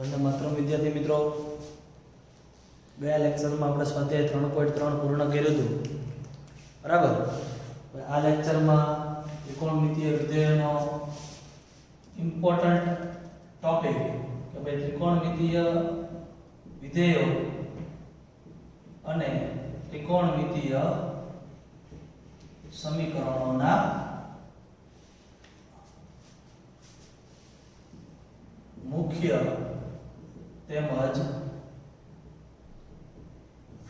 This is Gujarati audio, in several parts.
વંદે માતરમ વિદ્યાર્થી મિત્રો, ગયા લેક્ચરમાં આપણે સ્વાધ્યાય 3.3 પૂર્ણ કર્યું હતું. બરાબર. આ લેક્ચરમાં ત્રિકોણમિતીય વિધેયોનો ઇમ્પોર્ટન્ટ ટોપિક કે ભાઈ ત્રિકોણમિતીય વિધેયો અને ત્રિકોણમિતીય સમીકરણોના મુખ્ય તેમજ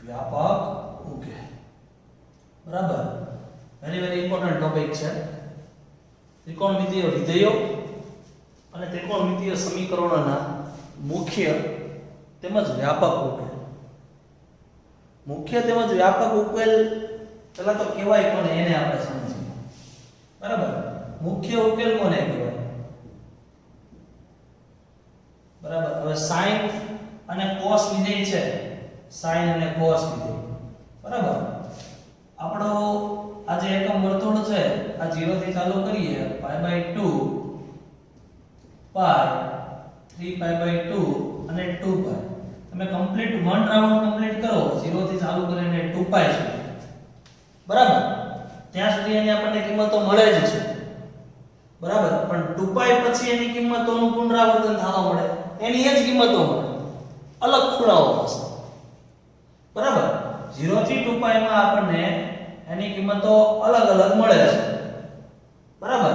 વ્યાપક ઉકેલ. બરાબર. વેરી ઇમ્પોર્ટન્ટ ટોપિક છે. ત્રિકોણમિતીય વિધેયો અને ત્રિકોણમિતીય સમીકરણોના મુખ્ય તેમજ વ્યાપક ઉકેલ. મુખ્ય તેમજ વ્યાપક ઉકેલ પેલા તો કહેવાય કોને એને આપણે સમજીએ. બરાબર. મુખ્ય ઉકેલ કોને કહેવાય? બરાબર. હવે sin અને cos વિધેય છે. sin અને cos વિધેય. બરાબર. આપણો આ જે એકમ વર્તુળ છે આ 0 થી ચાલુ કરીએ π/2 pi 3π/2 અને 2π. તમે કમ્પ્લીટ વન રાઉન્ડ કમ્પ્લીટ કરો 0 થી ચાલુ કરીને 2π સુધી. બરાબર. ત્યાં સુધી એની આપણને કિંમતો મળે જ છે. બરાબર. પણ 2π પછી એની કિંમતોનું પુનરાવર્તન થવા મળે. એની એ જ કિંમતો મળે અલગ ખૂણાઓ પાસે. બરાબર. 0 થી 2π માં આપણને એની કિંમતો અલગ અલગ મળે છે. બરાબર.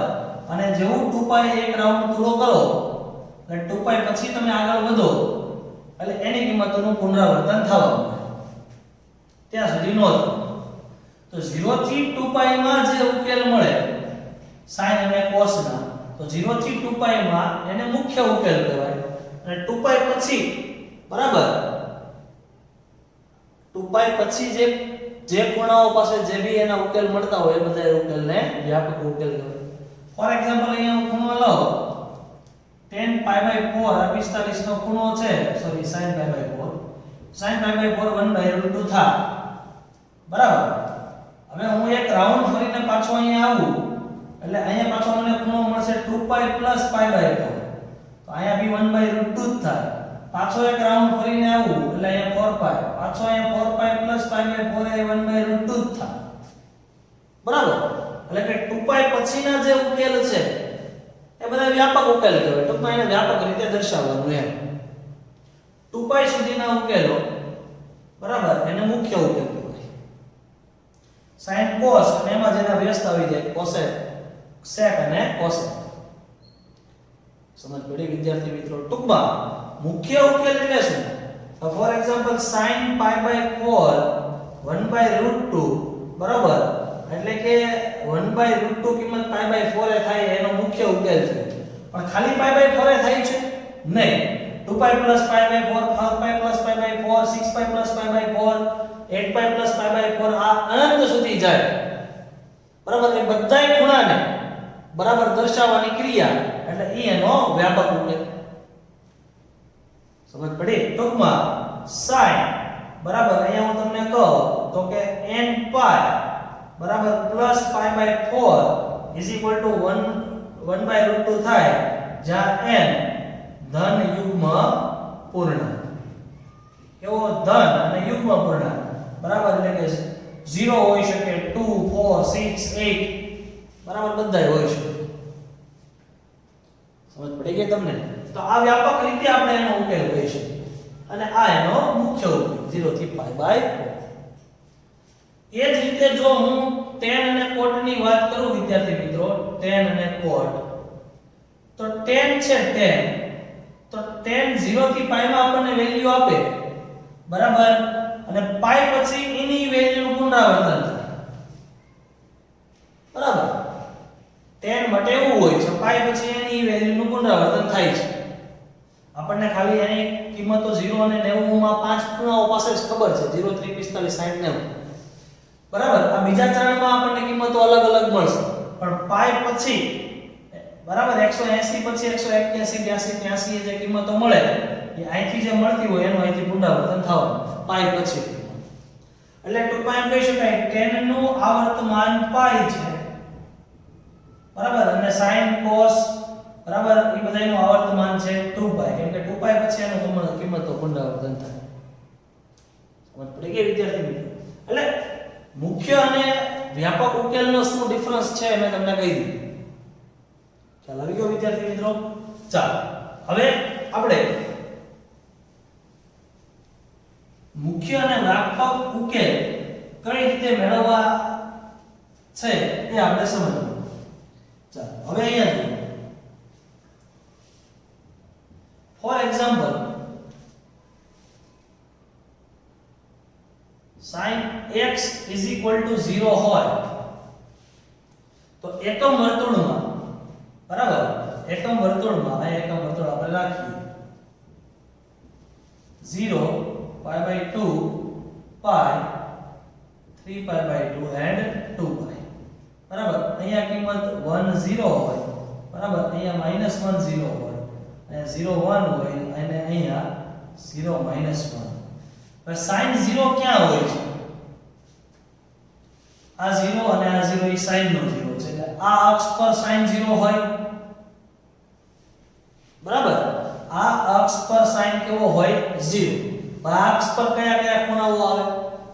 અને જેવું 2π એક રાઉન્ડ પૂરો કરો અને 2π પછી તમે આગળ વધો એટલે એની કિંમતોનું પુનરાવર્તન થવા મળે. ત્યાં સુધી નોંધ. તો 0 થી 2π માં જે ઉકેલ મળે sin અને cos ના, તો 0 થી 2π માં એને મુખ્ય ઉકેલ કહેવાય. અને 2π પછી બરાબર 2π પછી જે ખૂણાઓ પાસે જે બી એના ઉકેલ મળતા હોય એ બધા ઉકેલને વ્યાપક ઉકેલ કહેવાય. ફોર એક્ઝામ્પલ અહીંયા ખૂણો લો 10π/4 આ 45 નો ખૂણો છે. Sorry sin π/4. sin π/4 1/√2 થાય. બરાબર. હવે હું એક રાઉન્ડ ફરીને પાછો અહીંયા આવું એટલે અહીંયા પાછો મને ખૂણો મળશે 2π + π/4. તો અહીંયા બી 1/√2 જ થાય. પાછો એક રાઉન્ડ ફરીને આવું એટલે અહીંયા 4π. પાછો અહીંયા 4π + π/4 એ 1/√2 જ થાય. બરાબર. એટલે કે 2π પછીના જે ઉકેલ છે એ બધા વ્યાપક ઉકેલ કહેવાય. ટૂંકમાં એને વ્યાપક રીતે દર્શાવવાનું એમ. 2π સુધીના ઉકેલો બરાબર એને મુખ્ય ઉકેલ કહેવાય. sin cos અને એમાં જેના વ્યસ્ત આવી જાય cosec sec અને cosec. સમજ પડી વિદ્યાર્થી મિત્રો? ટૂંકમાં મુખ્ય ઉકેલ એટલે શું? ફોર એક્ઝામ્પલ sin π/4 1/√2 બરાબર. એટલે કે 1/√2 કિંમત π/4 એ થાય એનો મુખ્ય ઉકેલ છે. પણ ખાલી π/4 એ થાય છે નહીં. 2π + π/4 4π + π/4 6π + π/4 8π + π/4 આ અનંત સુધી જાય. બરાબર. એ બધાય ખૂણાને બરાબર દર્શાવવાની ક્રિયા એટલે એનો વ્યાપક ઉકેલ. સમજ પડી? ટૂંકમાં sin બરાબર અહીંયા હું તમને કહું તો કે nπ બરાબર પ્લસ π/4 1/√2 થાય જ્યાં n ધન યુગ્મ પૂર્ણાંક. કેવો? ધન અને યુગ્મ પૂર્ણાંક. બરાબર. એટલે કે 0 હોઈ શકે 2 4 6 8 બરાબર બધાય હોઈ શકે. સમજ પડી ગઈ તમને? તો આ વ્યાપક રીતે આપણે એનો ઉકેલ કહી શકીએ અને આ એનો મુખ્ય ઉકેલ 0 થી π/4. એ જ રીતે જો હું tan અને cot ની વાત કરું વિદ્યાર્થી મિત્રો, tan અને cot, તો tan છે tan, તો tan 0 થી π માં આપણને વેલ્યુ આપે. બરાબર. અને π પછી એની વેલ્યુનું પુનરાવર્તન થાય. બરાબર. tan માટે એવું હોય છે π પછી એની વેલ્યુનું પુનરાવર્તન થાય છે. આપણને ખાલી એની કિંમતો 0 અને 90 માં પાંચ ખૂણાઓ પાસે જ ખબર છે 0 3 45 60 90. બરાબર. આ બીજા ચરણમાં આપણને કિંમતો અલગ અલગ મળશે. પણ π પછી બરાબર 180 પછી 181 82 83 જે કિંમતો મળે એ અહીંથી જે મળતી હોય એનું અહીંથી પુનરાવર્તન થવાનું π પછી. એટલે ટૂંકમાં એમ કહી શકાય tan નું આવર્તમાન π છે. બરાબર. અને sin cos બરાબર એ બધાયનું આવર્તમાન છે 2π કેમ કે 2π પછી એનો કિંમત તો પુનરાવર્તન થાય સમજ પડી ગઈ વિદ્યાર્થી મિત્રો એટલે મુખ્ય અને વ્યાપક ઉકેલનો શું ડિફરન્સ છે મેં તમને કહી દીધું ખ્યાલ આવી ગયો વિદ્યાર્થી મિત્રો ચાલો હવે આપણે મુખ્ય અને વ્યાપક ઉકેલ કઈ રીતે મેળવવા છે એ આપણે સમજવું ચાલો હવે અહીંયા જુઓ ફોર એક્ઝામ્પલ sin x 0 હોય તો એકમ વર્તુળમાં બરાબર એકમ વર્તુળમાં આ એકમ વર્તુળ આપણે રાખીએ 0 π/2 π 3π/2 and 2π બરાબર અહીંયા કિંમત 1 0 હોય બરાબર અહીંયા -1 0 હોય અને 0 1 હોય અને અહીંયા 0 -1 પણ sin 0 ક્યાં હોય છે આ 0 અને આ 0 એ sin નો 0 છે એટલે આ અક્ષ પર sin 0 હોય બરાબર આ અક્ષ પર sin કેવો હોય 0 આ અક્ષ પર કયા કયા ખૂણાઓ આવે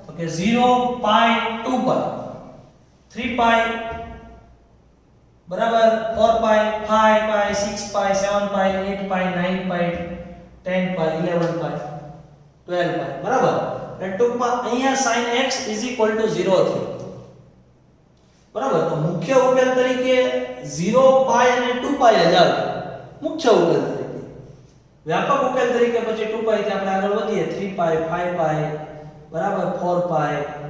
તો કે 0 π 2π 3π બરાબર 4π 5π 6π 7π 8π 9π 10π 11π 12π બરાબર એટલે ટૂંકમાં અહીંયા sin x 0 થયું બરાબર તો મુખ્ય ઉકેલ તરીકે 0 π અને 2π જ આવે મુખ્ય ઉકેલ તરીકે વ્યાપક ઉકેલ તરીકે પછી 2π થી આપણે આગળ વધીએ 3π 5π બરાબર 4π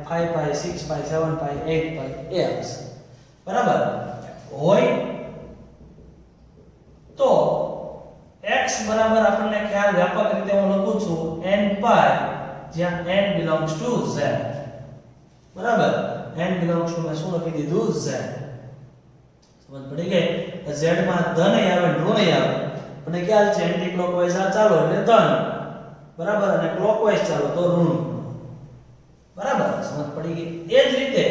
5π 6π 7π 8π એ આવશે બરાબર હોય તો x બરાબર આપણને ખ્યાલ વ્યાપક રીતે હું લખું છું n π જ્યાં n belongs to z બરાબર n belongs to મેં શું લખી દીધું z સમજ પડી ગઈ z માં ધન આવે ઋણ આવે અને ખ્યાલ છે એન્ટી ક્લોકવાઇઝ આ ચાલો એટલે ધન બરાબર અને ક્લોકવાઇઝ ચાલો તો ઋણ બરાબર સમજ પડી ગઈ એ જ રીતે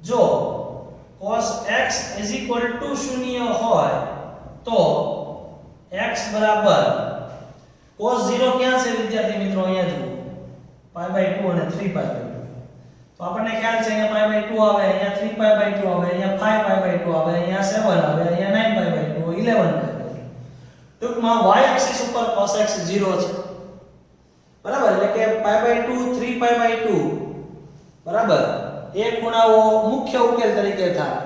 જો cos x 0 હોય તો x બરાબર cos 0 ક્યાં છે વિદ્યાર્થી મિત્રો અહીંયા જુઓ π/2 અને 3π/2 તો આપણને ખ્યાલ છે અહીંયા π/2 આવે અહીંયા 3π/2 આવે અહીંયા 5π/2 આવે અહીંયા 7 આવે અહીંયા 9π/2 11π/2 ટૂંકમાં y એક્સિસ ઉપર cos x 0 છે બરાબર એટલે કે π/2 3π/2 બરાબર એ ખૂણાઓ મુખ્ય ઉકેલ તરીકે થાય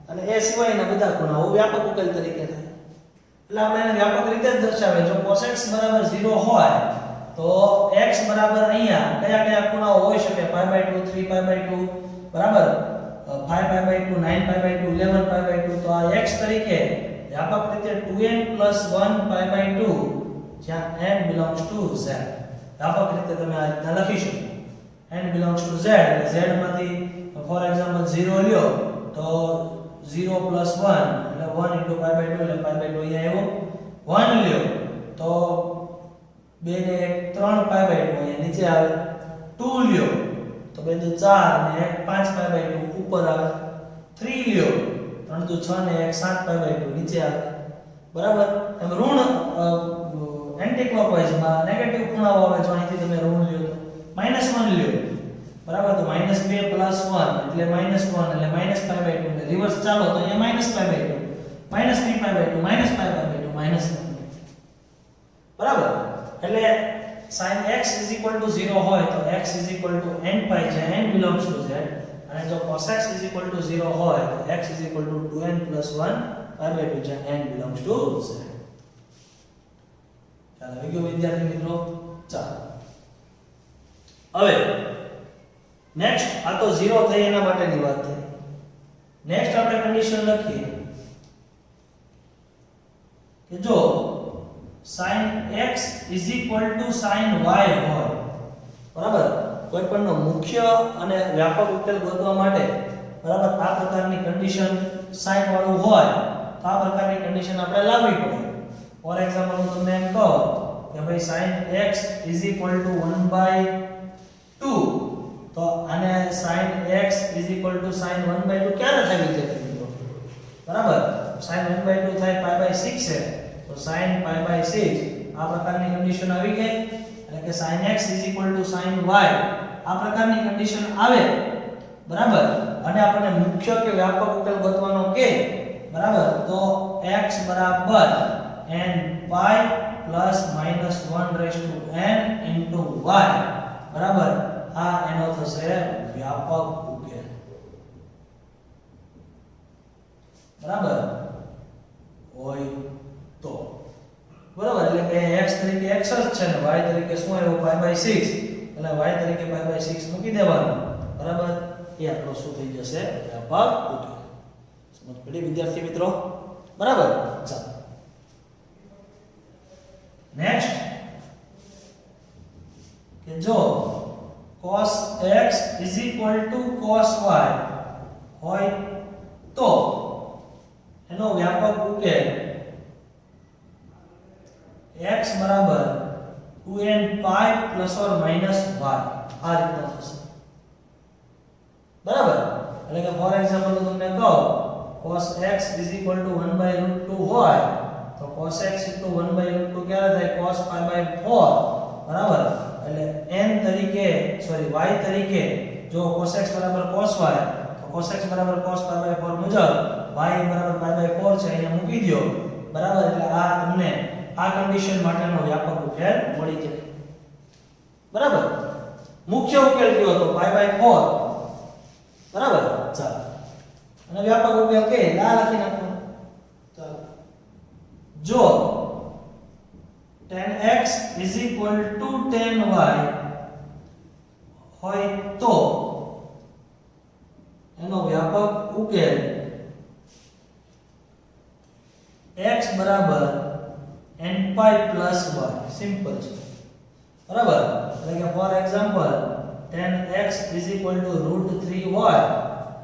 અને એ સિવાયના બધા ખૂણાઓ વ્યાપક ઉકેલ તરીકે થાય એટલે આપણે એને વ્યાપક રીતે જ દર્શાવે જો cos x 0 હોય તો x બરાબર અહીંયા કયા કયા ખૂણાઓ હોઈ શકે π/2 3π/2 બરાબર 5π/2 9π/2 11π/2 તો આ x તરીકે વ્યાપક રીતે 2n + 1π/2 જ્યાં n belongs to z વ્યાપક રીતે તમે આ રીતના લખી શકો n belongs to z એટલે z માંથી ફોર એક્ઝામ્પલ 0 લ્યો તો 0 + 1 એટલે 1 * π/2 એટલે π/2 અહીંયા આવ્યો 1 લ્યો તો 2 ને 1 3 π/2 અહીંયા નીચે આવે 2 લ્યો તો 2 દુ 4 ને 1 5 π/2 ઉપર આવે 3 લ્યો 3 દુ 6 ને 1 7 π/2 નીચે આવે બરાબર એમ ઋણ એન્ટી ક્લોકવાઇઝ માં નેગેટિવ ખૂણાઓ આવે જો અહીંથી તમે ઋણ લ્યો તો -1 લ્યો બરાબર તો -2 + 1 એટલે -1 એટલે -π/2 એટલે રિવર્સ ચાલો તો અહીંયા -π/2 -3π/2 -π/2 બરાબર એટલે sin x 0 હોય તો x nπ જ્યાં n belongs to z અને જો cos x 0 હોય તો x 2n + 1/2 જ્યાં n belongs to z ચાલો આવી ગયો વિદ્યાર્થી મિત્રો ચાલો હવે નેક્સ્ટ આ તો 0 થઈ એના માટેની વાત થઈ નેક્સ્ટ આપણે કન્ડિશન લખીએ કે જો sin x sin y હોય બરાબર કોઈ પણનો મુખ્ય અને વ્યાપક ઉકેલ ગોતવા માટે બરાબર આ પ્રકારની કન્ડિશન sin વાળું હોય તો આ પ્રકારની કન્ડિશન આપણે લાવવી પડે ફોર એક્ઝામ્પલ હું તમને એમ કહું કે ભાઈ sin x 1/2 તો આને sin x sin 1/2 ક્યારે થાય વિદ્યાર્થી મિત્રો બરાબર sin 1/2 થાય π/6 છે તો sin π/6 આ પ્રકારની કન્ડિશન આવી ગઈ એટલે કે sin x sin y આ પ્રકારની કન્ડિશન આવે બરાબર અને આપણને મુખ્ય કે વ્યાપક ઉકેલ ગોતવાનો કે બરાબર તો x બરાબર n pi plus minus 1 raised to n into y બરાબર આ એનો થશે વ્યાપક ઉકેલ બરાબર હોય તો બરાબર એટલે કે x તરીકે x જ છે ને y તરીકે શું આવ્યો π/6 એટલે y તરીકે π/6 મૂકી દેવાનું બરાબર એ આપણો શું થઈ જશે વ્યાપક ઉકેલ સમજ પડી વિદ્યાર્થી મિત્રો બરાબર ચાલો નેક્સ્ટ કે જો cos x cos y હોય તો એનો વ્યાપક ઉકેલ x બરાબર 2n pi plus or minus y આ રીતનો થશે બરાબર એટલે કે ફોર એક્ઝામ્પલ તો તમને કહો cos x 1/√2 હોય તો cos x 1/√2 ક્યારે થાય cos pi/4 બરાબર એટલે n તરીકે સોરી y તરીકે જો cos x બરાબર cos y તો cos x બરાબર cos pi/4 મુજબ y બરાબર pi/4 છે અહીંયા મૂકી દો બરાબર એટલે આ તમને આ કન્ડિશન માટેનો વ્યાપક ઉકેલ મળી જાય બરાબર મુખ્ય ઉકેલ કયો હતો pi/4 બરાબર ચાલો અને વ્યાપક ઉકેલ કે આ લખી નાખો ચાલો જો tan x tan y હોય તો એનો વ્યાપક ઉકેલ x બરાબર n pi plus y simple છે બરાબર એટલે કે ફોર એક્ઝામ્પલ tan x √3 હોય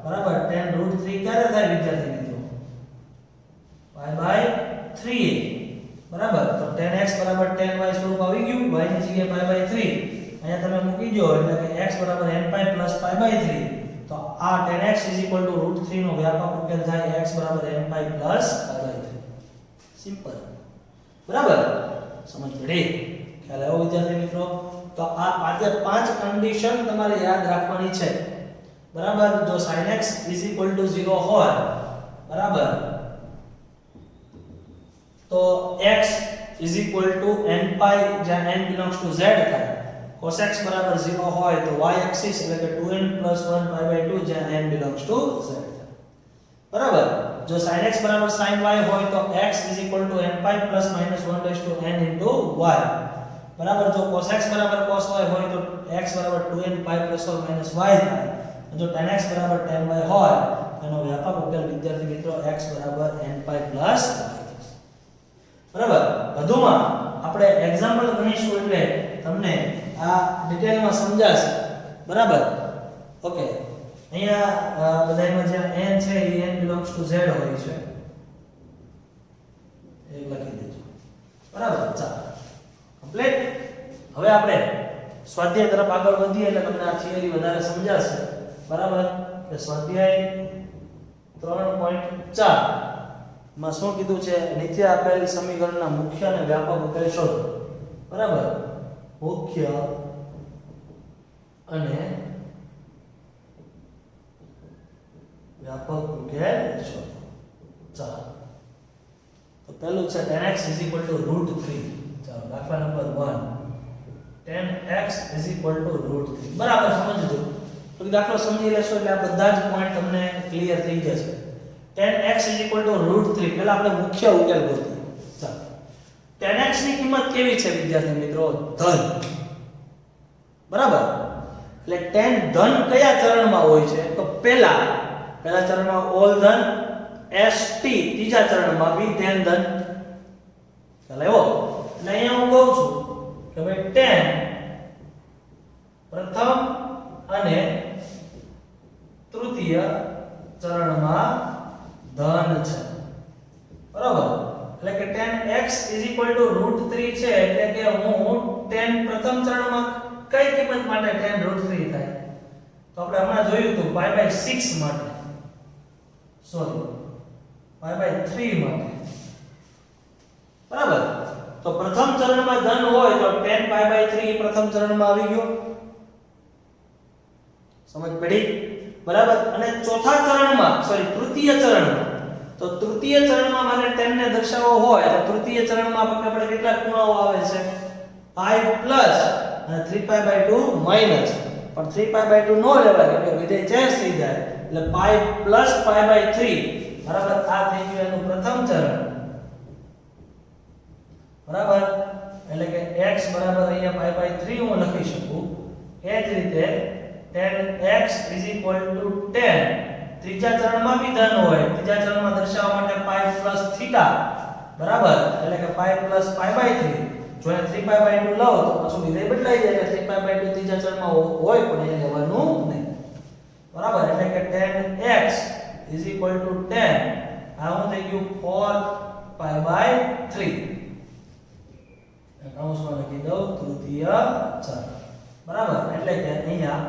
બરાબર tan √3 ક્યારે થાય વિદ્યાર્થી મિત્રો pi/3 બરાબર તો tan x બરાબર tan y સ્વરૂપ આવી ગયું y ની જગ્યાએ pi/3 અહીંયા તમે મૂકી દો એટલે કે x બરાબર n pi plus pi/3 તો આ tan x √3 નો વ્યાપક ઉકેલ થાય x બરાબર n pi plus pi/3 simple બરાબર સમજ પડી ખ્યાલ આવ્યો વિદ્યાર્થી મિત્રો તો આ આજે પાંચ કન્ડિશન તમારે યાદ રાખવાની છે બરાબર જો sin x 0 હોય બરાબર તો x n pi જ્યાં n belongs to z થાય cos x બરાબર 0 હોય તો y axis એટલે કે 2n + 1 pi/2 જ્યાં n belongs to z થાય બરાબર જો sin x બરાબર sin y હોય તો x n pi plus minus 1 raised to n into y બરાબર જો cos x બરાબર cos y હોય તો x બરાબર 2n pi plus or minus y થાય જો tan x બરાબર tan y હોય એનો વ્યાપક ઉકેલ વિદ્યાર્થી મિત્રો x બરાબર n pi plus y બરાબર વધુમાં આપણે એક્ઝામ્પલ ગણીશું એટલે તમને આ ડિટેલમાં સમજાશે બરાબર ઓકે અહીંયા બધાયમાં જ્યાં n છે એ n belongs to z હોય છે એ લખી દેજો બરાબર ચાલો કમ્પ્લીટ હવે આપણે સ્વાધ્યાય તરફ આગળ વધીએ એટલે તમને આ થિયરી વધારે સમજાશે બરાબર કે સ્વાધ્યાય 3.4 માં શું કીધું છે નીચે આપેલ સમીકરણના મુખ્ય અને વ્યાપક ઉકેલ શોધો બરાબર મુખ્ય અને વ્યાપક ઉકેલ શોધો ચાલો તો પહેલું છે tan x √3 ચાલો દાખલા નંબર 1 tan x √3 બરાબર સમજજો તો દાખલો સમજી લેશો એટલે આ બધા જ પોઈન્ટ તમને ક્લિયર થઈ જશે tan x √3 પહેલા આપણે મુખ્ય ઉકેલ ગોતીએ ચાલો tan x ની કિંમત કેવી છે વિદ્યાર્થી મિત્રો ધન બરાબર એટલે tan ધન કયા ચરણમાં હોય છે તો પહેલા ચરણમાં ઓલ ધન st ત્રીજા ચરણમાં બી tan ધન ચાલે એવો એટલે અહીંયા હું કહું છું કે ભાઈ tan પ્રથમ અને તૃતીય ચરણમાં ધન છે બરાબર એટલે કે tan x √3 છે એટલે કે હું tan પ્રથમ ચરણમાં કઈ કિંમત માટે tan √3 થાય તો આપણે હમણાં જોયું હતું pi/6 માટે સોરી π/3 માટે બરાબર. તો પ્રથમ ચરણમાં ધન હોય તો tan π/3 પ્રથમ ચરણમાં આવી ગયો, સમજ પડી બરાબર. અને ચોથા ચરણમાં તૃતીય ચરણમાં, તો તૃતીય ચરણમાં મારે tan ને દર્શાવવો હોય તો તૃતીય ચરણમાં આપણે કેટલા ખૂણાઓ આવે છે π પ્લસ અને 3π/2 માઈનસ, પણ 3π/2 નો લેવાય એટલે વિધેય ચેન્જ થઈ જાય એટલે π પ્લસ π/3 બરાબર. આ થઈ ગયું એનું પ્રથમ ચરણ બરાબર. એટલે કે x બરાબર અહીંયા π/3 હું લખી શકું. એ જ રીતે tan x = tan, ત્રીજા ચરણમાં બી ધન હોય, ત્રીજા ચરણમાં દર્શાવવા માટે π પ્લસ થીટા બરાબર. એટલે કે π પ્લસ π/3. જો એ 3π/2 લો તો પાછું વિધેય બદલાઈ જાય એટલે 3π/2 ત્રીજા ચરણમાં હોય પણ એ લેવાનું નહીં બરાબર. એટલે કે tan x = tan, આ હું થઈ ગયું 4π/3. કૌંસમાં લખી દઉં તૃતીય ચરણ બરાબર. એટલે કે અહીંયા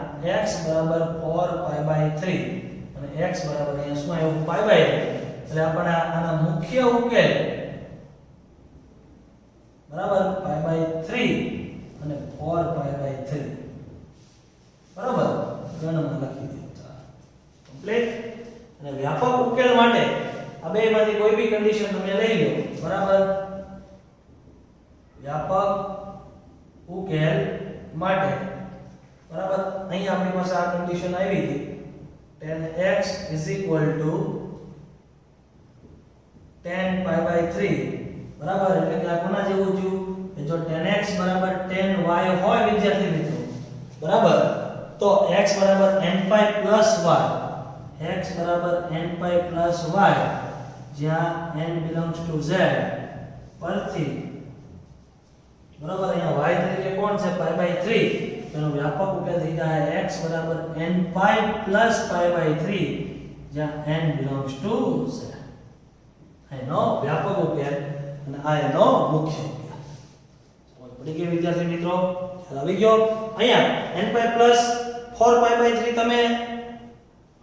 x બરાબર 4π/3 અને x બરાબર અહીંયા શું આવ્યું π/3. એટલે આપણે આના મુખ્ય ઉકેલ બરાબર π/3 અને 4π/3 બરાબર ગણમાં લખી દીધું. કમ્પ્લીટ. અને વ્યાપક ઉકેલ માટે આ બેમાંથી કોઈ બી કન્ડિશન તમે લઈ લો બરાબર. વ્યાપક ઉકેલ માટે બરાબર અહીં આપણી પાસે આ કન્ડિશન આવી હતી tan x = tan π/3 બરાબર. એટલે કે આ કોના જેવું થયું કે જો tan x બરાબર tan y હોય વિદ્યાર્થી મિત્રો બરાબર તો x બરાબર nπ + y, x બરાબર nπ + y જ્યાં n belongs to z પરથી બરાબર અહીંયા y તરીકે કોણ છે π/3, તેનો વ્યાપક ઉકેલ થઈ જાય x બરાબર nπ + π/3 જ્યાં n belongs to z. એનો વ્યાપક ઉકેલ અને આ એનો મુખ્ય ઉકેલ. સમજ પડી ગઈ વિદ્યાર્થી મિત્રો? ખ્યાલ આવી ગયો? અહીંયા nπ + 4π/3 તમે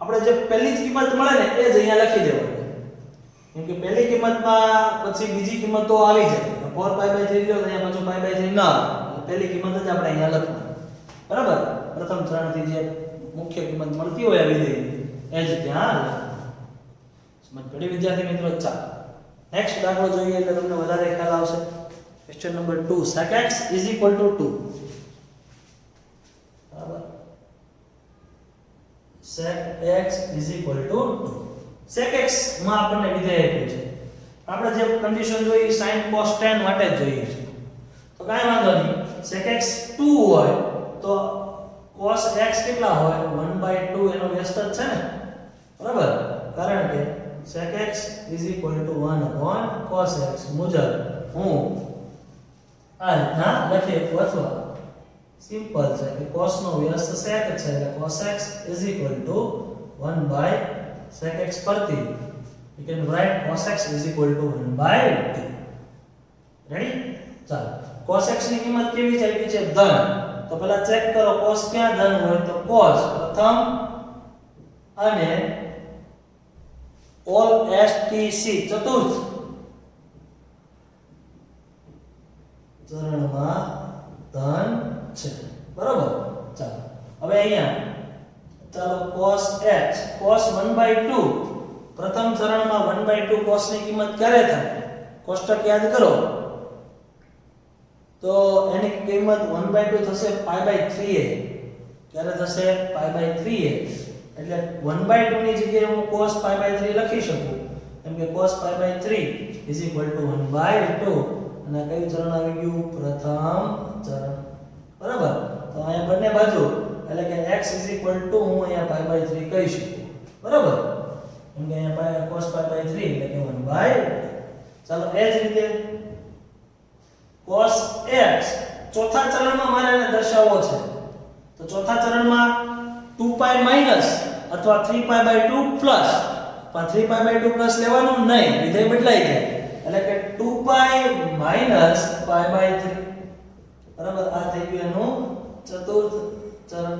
આપણે જે પહેલી જ કિંમત મળે ને એ જ અહીંયા લખી દેવાની, કેમ કે પહેલી કિંમતમાં પછી બીજી કિંમત તો આવી જાય. 4π/3 લ્યો તો અહીંયા પાછું π/3 ના આવે, પહેલી કિંમત જ આપણે અહીંયા લખવાની બરાબર. પ્રથમ ચરણથી જે મુખ્ય કિંમત મળતી હોય આ વિધેયની એ જ ત્યાં લખવાની. સમજ પડી વિદ્યાર્થી મિત્રો? ચાલો નેક્સ્ટ દાખલો જોઈએ એટલે તમને વધારે ખ્યાલ આવશે. ક્વેશ્ચન નંબર 2 sec x = 2 બરાબર. sec x = 2. sec x માં આપણને વિધેય આપ્યું છે. આપણે જે કન્ડિશન જોઈ sin cos tan માટે જ જોઈએ છે. તો કાંઈ વાંધો નહીં. sec x 2 હોય તો cos x કેટલા હોય 1/2 એનો વ્યસ્ત જ છે ને બરાબર. કારણ કે sec x = 1/cos x મુજબ હું આ રીતના લખી શકું અથવા સિમ્પલ છે કે cos નો વ્યસ્ત sec છે એટલે cos x = 1/sec x પરથી you can write cos x = 1/2. Ready? ચાલો cos x ની કિંમત કેવી છે આપી છે ધન. તો પહેલા ચેક કરો cos ક્યાં ધન હોય તો cos પ્રથમ અને all stc ચતુર્થ ચરણમાં ધન છે બરાબર. ચાલો હવે અહીંયા ચાલો cos x cos 1/2 પ્રથમ ચરણમાં 1/2 cos ની કિંમત ક્યારે થાય કોષ્ટક યાદ કરો તો એની કિંમત 1/2 થશે π/3a. ક્યારે થશે π/3a. એટલે 1/2 ની જગ્યાએ હું cos π/3 લખી શકું કેમ કે cos π/3 = 1/2 અને કયું ચરણ આવી ગયું પ્રથમ ચરણ બરાબર. તો અહીંયા બંને બાજુ એટલે કે x = હું અહીંયા π/3 કહી શકું બરાબર. કેમ કે અહીંયા cos π/3 એટલે કે 1/2. ચાલો એ જ રીતે cos x ચોથા ચરણમાં મારે એને દર્શાવવો છે તો ચોથા ચરણમાં 2π માઈનસ અથવા 3π/2 પ્લસ, પણ 3π/2 પ્લસ લેવાનું નહીં, વિધેય બદલાઈ જાય એટલે કે 2π માઈનસ π/3 બરાબર. આ થઈ ગયું એનું ચતુર્થ ચરણ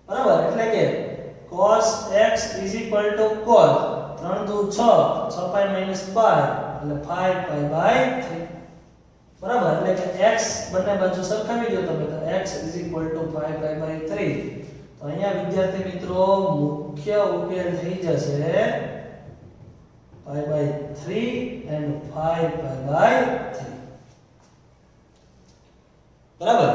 બરાબર. એટલે કે cos x = cos 3 દુ 6 6 પાઈ માઈનસ પાઈ એટલે 5 પાઈ બાય 3 બરાબર એટલે કે x બંને બાજુ સરખાવી દો તમે તો x = 5 પાઈ બાય 3 તો અહીંયા વિદ્યાર્થી મિત્રો મુખ્ય ઉકેલ થઈ જશે pi by 3 and 5 pi by 3 બરાબર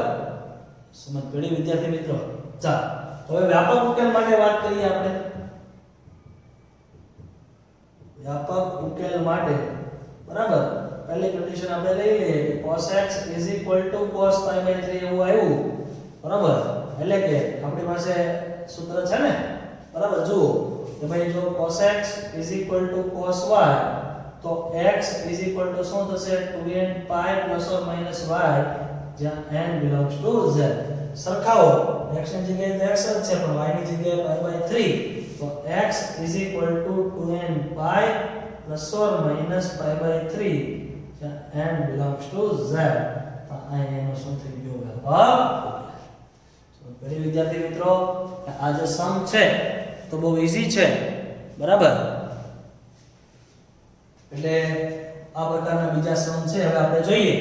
સમજ પડી વિદ્યાર્થી મિત્રો ચાલો હવે વ્યાપક ઉકેલ માટે વાત કરીએ આપણે વ્યાપક ઉકેલ માટે બરાબર પહેલી કન્ડિશન આપણે લઈ લઈએ કે cos x = cos π / 3 એવું આવ્યું બરાબર એટલે કે આપણી પાસે સૂત્ર છે ને બરાબર જુઓ કે ભાઈ જો cos x = cos y તો x = શું થશે 2n π ± y જ્યાં n belongs to z સરખાવો x ની જગ્યાએ તો x જ છે પણ y ની જગ્યાએ π / 3 તો x = 2n π ± π / 3 જ્યાં n belongs to z તો આ એનો શું થઈ ગયો વ્યાપક ઘણી વિદ્યાર્થી મિત્રો આ જે સમ છે તો બહુ ઈઝી છે બરાબર એટલે આ પ્રકારના બીજા સમ છે હવે આપણે જોઈએ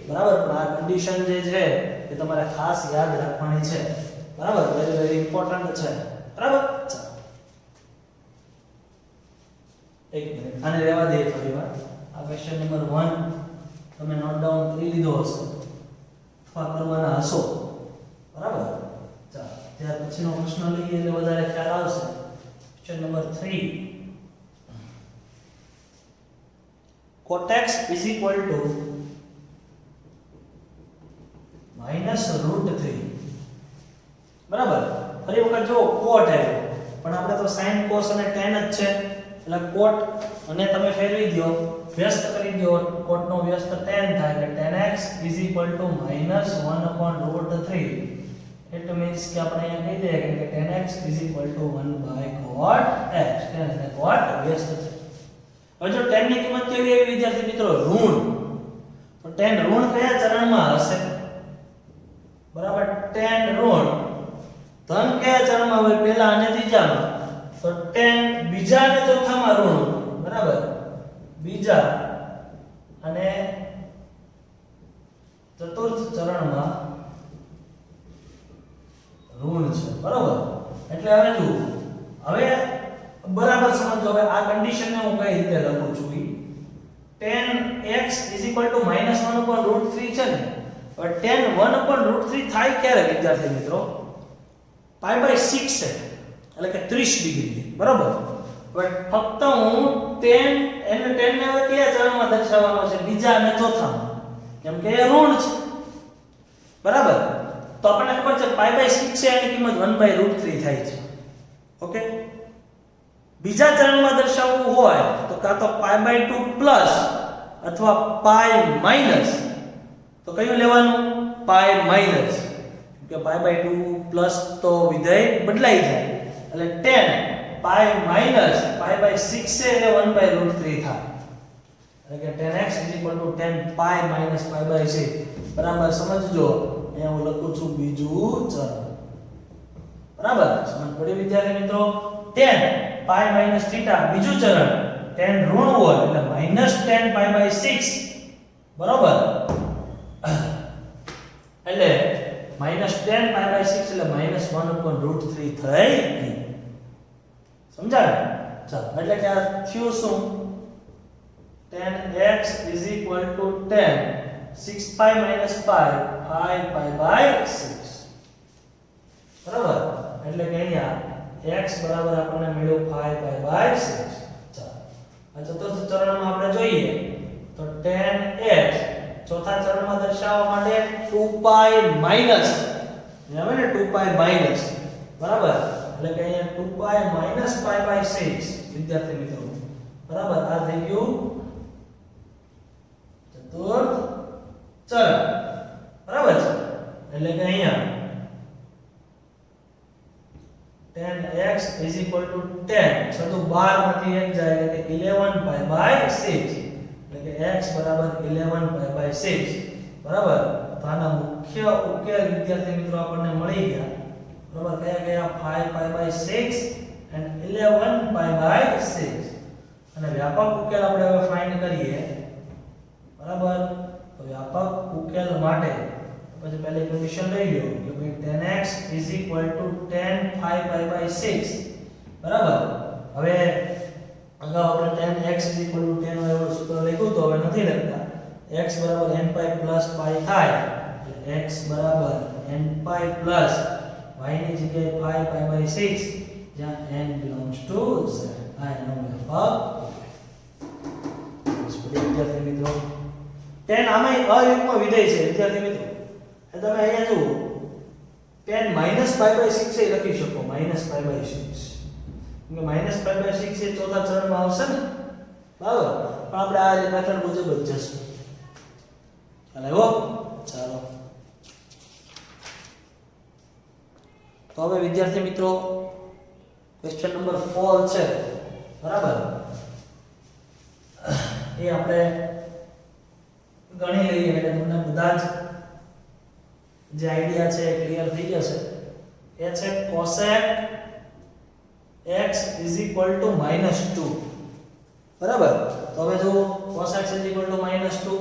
બરાબર પણ આ કન્ડિશન જે છે એ તમારે ખાસ યાદ રાખવાની છે બરાબર વેરી વેરી ઇમ્પોર્ટન્ટ છે બરાબર ચાલો એક મિનિટ આને રહેવા દઈએ થોડી વાર આ ક્વેશ્ચન નંબર 1 તમે નોટ ડાઉન કરી લીધો હશે અથવા કરવાના હશો બરાબર ચાલો ત્યાર પછીનો પ્રશ્ન લઈએ એટલે વધારે ખ્યાલ આવશે ક્વેશ્ચન નંબર 3 cot x = -√3 બરાબર ફરી વખત જો cot આવ્યો પણ આપણે તો sin cos અને tan જ છે એટલે cot અને તમે ફેરવી દો વ્યસ્ત કરી દો cot નો વ્યસ્ત tan થાય એટલે tan x = -1/√3 it means કે આપણે અહીંયા કહી દઈએ કે tan x = 1/cot x tan અને cot વ્યસ્ત છે હવે જો tan ની કિંમત કેવી આવી વિદ્યાર્થી મિત્રો ઋણ તો tan ઋણ કયા ચરણમાં હશે બરાબર tan ઋણ ધન કયા ચરણમાં હોય પહેલા અને ત્રીજામાં તો tan બીજા અને ચોથામાં ઋણ બરાબર બીજા અને ચતુર્થ ચરણમાં ઋણ છે બરાબર એટલે હવે જો હવે બરાબર સમજો હવે આ કન્ડિશન ને હું કઈ રીતે લખું છું tan x = -1/√3 છે ને હવે tan 1/√3 થાય ક્યારે વિદ્યાર્થી મિત્રો π/6 છે એટલે કે 30 ડિગ્રી બરાબર હવે ફક્ત હું tan એને tan ને હવે કયા ચરણમાં દર્શાવવાનો છે બીજા અને ચોથામાં કેમ કે એ ઋણ છે બરાબર તો આપણને ખબર છે π/6 છે એની કિંમત 1/√3 થાય છે ઓકે બીજા ચરણમાં દર્શાવવું હોય તો કાં તો π/2 પ્લસ અથવા π- તો કયું લેવાનું π- કે π/2 પ્લસ તો વિધેય બદલાઈ જાય એટલે tan π- π/6 છે એ 1/√3 થાય એટલે કે tan x = tan π - π/6 બરાબર સમજજો અહીંયા હું લખું છું બીજું ચરણ બરાબર સમજ પડી વિદ્યાર્થી મિત્રો tan π - θ બીજું ચરણ tan ઋણ હોય એટલે -tan π/6 બરાબર એટલે -tan π/6 એટલે -1/√3 થઈ ગઈ સમજાય ચાલો એટલે કે આ થયું શું tan x = tan 6π - π 5π/6 બરાબર એટલે કે અહીંયા x બરાબર આપણને મળ્યું 5π/6 ચાલો આ ચતુર્થ ચરણમાં આપણે જોઈએ તો tan x ચોથા ચરણમાં દર્શાવવા માટે 2π માઈનસ આવે ને 2π માઈનસ બરાબર એટલે કે અહીંયા 2π - π/6 વિદ્યાર્થી મિત્રો બરાબર આ થઈ ગયું ચતુર્થ ચરણ બરાબર છે એટલે કે અહીંયા tan x = 10 છતું 12 માંથી 1 જાય એટલે કે 11π/6 એટલે કે x બરાબર 11π/6 બરાબર તો આના મુખ્ય ઉકેલ વિદ્યાર્થી મિત્રો આપણને મળી ગયા બરાબર કયા કયા 5π/6 and 11π/6 અને વ્યાપક ઉકેલ આપણે હવે ફાઇન્ડ કરીએ બરાબર તો વ્યાપક ઉકેલ માટે પછી પહેલી કન્ડિશન લઈ લો કે ભાઈ 10x = 10 phi pi by 6 બરાબર હવે અગાઉ આપણે 10x = 10 એવો સૂત્ર લખ્યું તો હવે નથી લખતા x = n pi plus pi થાય એટલે x = n pi plus y ની જગ્યાએ pi by 6 જ્યાં n belongs to z આ એનો વ્યાપક વિદ્યાર્થી મિત્રો 10 આમાં અયુગ્મ વિધેય છે વિદ્યાર્થી મિત્રો એ તમે અહીંયા જુઓ 10 - pi by 6 એ લખી શકો - pi by 6 કે -pi by 6 એ ચોથા ચરણમાં આવશે ને બરાબર પણ આપણે આ જે મેથડ મુજબ જ જશું ચાલો ચાલો તો હવે વિદ્યાર્થી મિત્રો ક્વેશ્ચન નંબર 4 છે બરાબર એ આપણે ગણી લઈએ એટલે તમને બધા જ જે આઈડિયા છે ક્લિયર થઈ જશે એ છે cosec x = -2 બરાબર તો હવે જો cosec = -2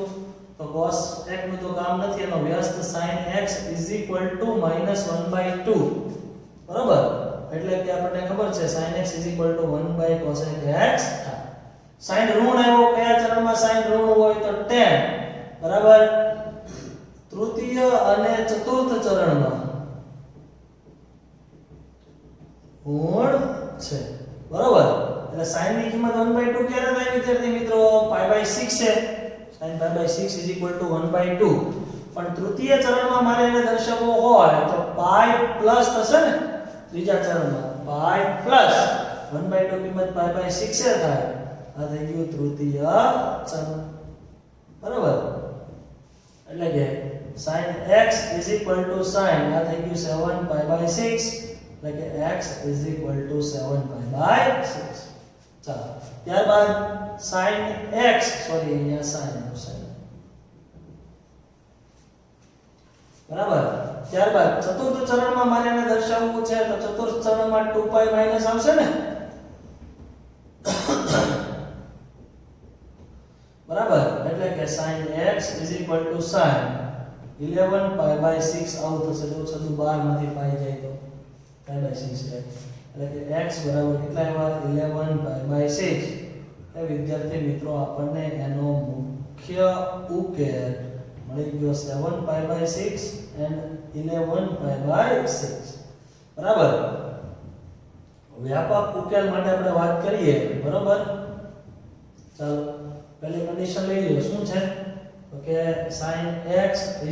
તો cos x નું તો કામ નથી એનો વ્યસ્ત sin x = -1/2 બરાબર એટલે કે આપણને ખબર છે sin x = 1/cos x sin ઋણ આવ્યો કયા ચરણમાં sin ઋણ હોય તો 10 બરાબર તૃતીય અને ચતુર્થ ચરણમાં ઋણ છે બરાબર એટલે sin ની કિંમત 1/2 ક્યારે થાય વિદ્યાર્થી મિત્રો pi by 6 છે sin pi by 6 = 1/2 પણ તૃતીય ચરણમાં મારે એને દર્શાવવો હોય તો pi પ્લસ થશે ને ત્રીજા ચરણમાં pi પ્લસ 1/2 કિંમત pi by 6 છે થાય આ થઈ ગયું તૃતીય ચરણ બરાબર એટલે કે sin x = sin આ થઈ ગયું 7 pi by 6 એટલે કે x = 7 pi by 6 ચાલો ત્યારબાદ sin x સોરી અહીંયા sin આવશે બરાબર ત્યારબાદ ચતુર્થ ચરણમાં મારે એને દર્શાવવું છે તો ચતુર્થ ચરણમાં 2 pi માઈનસ આવશે ને બરાબર એટલે કે sin x = sin 11 pi by 6 આવું થશે જો છતું 12 માંથી pi જાય તો pi by 6 રહે એટલે કે x બરાબર કેટલા આવ્યા 11 pi by 6 એ વિદ્યાર્થી મિત્રો આપણને એનો મુખ્ય ઉકેલ મળી ગયો 7 pi by 6 and 11 pi by 6 બરાબર વ્યાપક ઉકેલ માટે આપણે વાત કરીએ બરાબર ચાલો પહેલી કન્ડિશન લઈ લો શું છે તો કે sin x =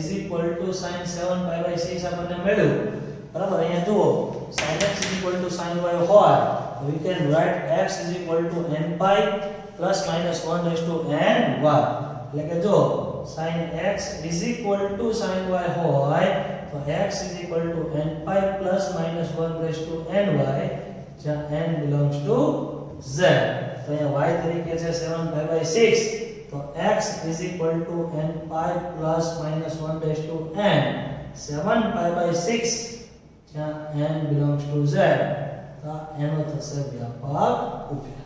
sin 7 pi by 6 આપણને મળ્યું બરાબર અહીંયા જુઓ sin x = sin y હોય તો we can write x = n pi plus minus 1 raised to n y એટલે કે જો sin x = sin y હોય તો x = n pi plus minus 1 raised to n y જ્યાં n belongs to z તો અહીંયા y તરીકે છે 7 pi by 6 તો x = n pi plus minus 1 raised to n 7 pi by 6 જ્યાં n belongs to z તો એનો થશે વ્યાપક ઉકેલ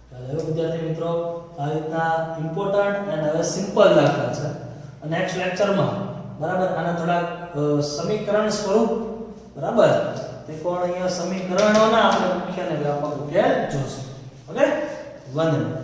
ચાલો વિદ્યાર્થી મિત્રો આ રીતના ઇમ્પોર્ટન્ટ અને હવે સિમ્પલ દાખલા છે અને નેક્સ્ટ લેક્ચરમાં બરાબર આના થોડા સમીકરણ સ્વરૂપ બરાબર તે કોણ અહીંયા સમીકરણોના આપણે મુખ્ય અને વ્યાપક ઉકેલ જોશું ઓકે વંદન